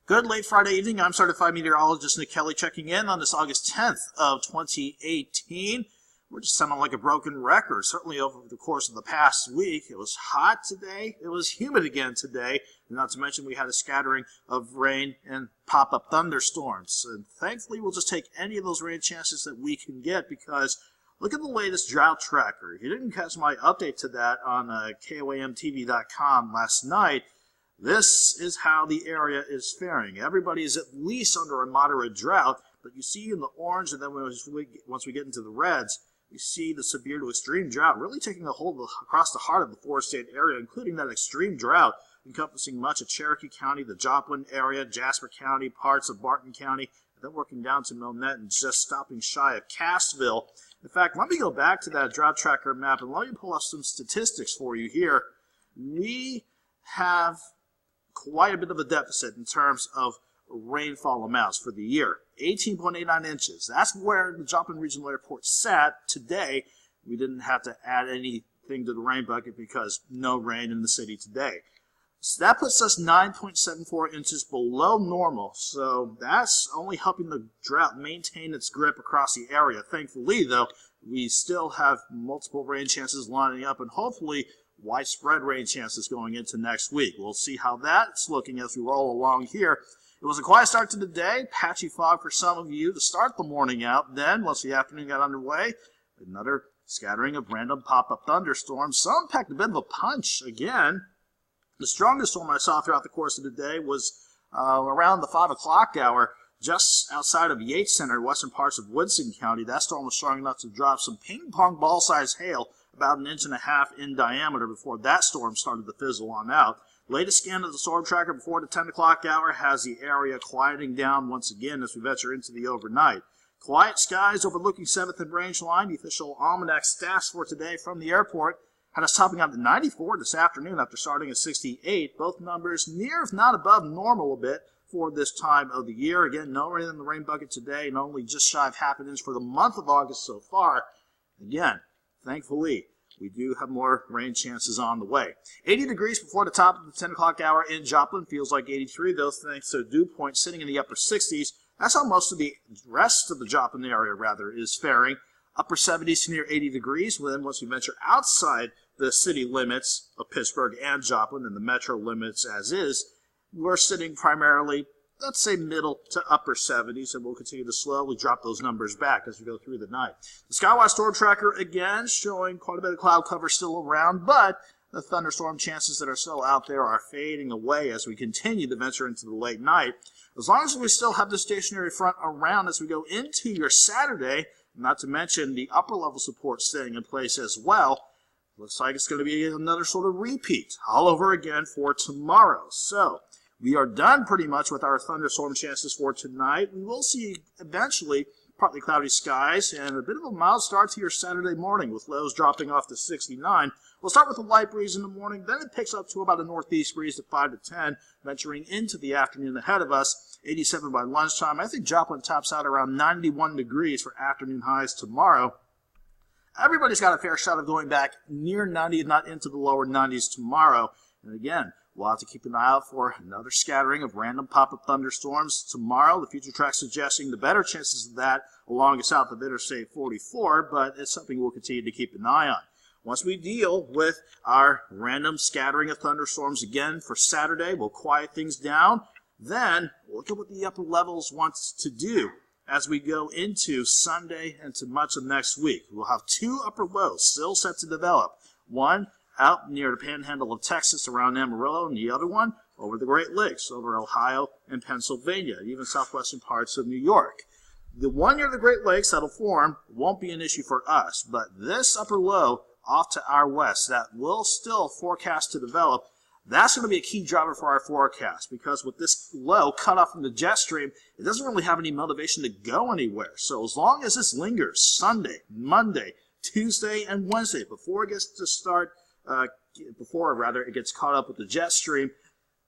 Good late Friday evening. I'm certified meteorologist Nick Kelly checking in on this August 10th of 2018. We're just sounding like a broken record. Certainly over the course of the past week, it was hot today. It was humid again today. And not to mention we had a scattering of rain and pop-up thunderstorms. And thankfully, we'll just take any of those rain chances that we can get because look at the latest drought tracker. If you didn't catch my update to that on KOAMTV.com last night, this is how the area is faring. Everybody is at least under a moderate drought, but you see in the orange, and then once we get into the reds, you see the severe to extreme drought really taking a hold across the heart of the four-state area, including that extreme drought encompassing much of Cherokee County, the Joplin area, Jasper County, parts of Barton County, and then working down to Milnette and just stopping shy of Cassville. In fact, let me go back to that drought tracker map and let me pull up some statistics for you here. We have quite a bit of a deficit in terms of rainfall amounts for the year. 18.89 inches. That's where the Joplin Regional Airport sat today. We didn't have to add anything to the rain bucket because no rain in the city today. So that puts us 9.74 inches below normal. So that's only helping the drought maintain its grip across the area. Thankfully, though, we still have multiple rain chances lining up and hopefully widespread rain chances going into next week. We'll see how that's looking as we roll along here. It was a quiet start to the day, patchy fog for some of you to start the morning out. Then, once the afternoon got underway, another scattering of random pop-up thunderstorms. Some packed a bit of a punch again. The strongest storm I saw throughout the course of the day was around the 5 o'clock hour, just outside of Yates Center, western parts of Woodson County. That storm was strong enough to drop some ping-pong ball-sized hail about 1.5 inches in diameter before that storm started to fizzle on out. Latest scan of the storm tracker before the 10 o'clock hour has the area quieting down once again as we venture into the overnight. Quiet skies overlooking 7th and Range Line. The official almanac stats for today from the airport had us topping out to 94 this afternoon after starting at 68. Both numbers near, if not above, normal a bit for this time of the year. Again, no rain in the rain bucket today and only just shy of half an inch for the month of August so far. Again, thankfully, we do have more rain chances on the way. 80 degrees before the top of the 10 o'clock hour in Joplin. Feels like 83, though, thanks to dew point sitting in the upper 60s. That's how most of the rest of the Joplin area, is faring. Upper 70s to near 80 degrees. Then once we venture outside the city limits of Pittsburgh and Joplin and the metro limits as is, we're sitting primarily, let's say, middle to upper 70s, and we'll continue to slowly drop those numbers back as we go through the night. The Skywatch Storm Tracker, again, showing quite a bit of cloud cover still around, but the thunderstorm chances that are still out there are fading away as we continue to venture into the late night. As long as we still have the stationary front around as we go into your Saturday, not to mention the upper level support staying in place as well, looks like it's going to be another sort of repeat all over again for tomorrow. So we are done pretty much with our thunderstorm chances for tonight. We will see eventually partly cloudy skies and a bit of a mild start to your Saturday morning with lows dropping off to 69. We'll start with a light breeze in the morning, then it picks up to about a northeast breeze to 5 to 10, venturing into the afternoon ahead of us, 87 by lunchtime. I think Joplin tops out around 91 degrees for afternoon highs tomorrow. Everybody's got a fair shot of going back near 90, if not into the lower 90s tomorrow. And again, we'll have to keep an eye out for another scattering of random pop-up thunderstorms tomorrow. The future track suggesting the better chances of that along the south of Interstate 44, but it's something we'll continue to keep an eye on. Once we deal with our random scattering of thunderstorms again for Saturday, we'll quiet things down. Then look at what the upper levels wants to do as we go into Sunday and to much of next week. We'll have two upper lows still set to develop. One out near the panhandle of Texas around Amarillo, and the other one over the Great Lakes, over Ohio and Pennsylvania, even southwestern parts of New York. The one near the Great Lakes that'll form won't be an issue for us, but this upper low off to our west that will still forecast to develop, that's going to be a key driver for our forecast, because with this low cut off from the jet stream, it doesn't really have any motivation to go anywhere. So as long as this lingers Sunday, Monday, Tuesday, and Wednesday before it gets to start, it gets caught up with the jet stream,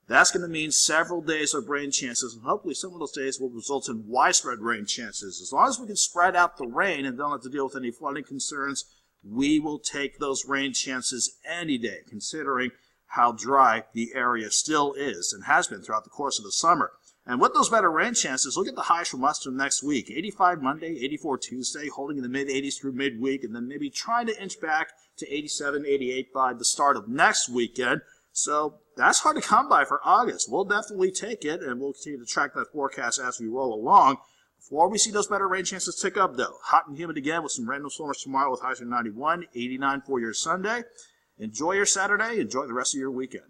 that's going to mean several days of rain chances, and hopefully some of those days will result in widespread rain chances. As long as we can spread out the rain and don't have to deal with any flooding concerns, we will take those rain chances any day, considering how dry the area still is and has been throughout the course of the summer. And with those better rain chances, look at the highs from western next week. 85 Monday, 84 Tuesday, holding in the mid-80s through midweek, and then maybe trying to inch back to 87, 88 by the start of next weekend. So that's hard to come by for August. We'll definitely take it, and we'll continue to track that forecast as we roll along. Before we see those better rain chances tick up, though, hot and humid again with some random storms tomorrow with highs of 91, 89 for your Sunday. Enjoy your Saturday. Enjoy the rest of your weekend.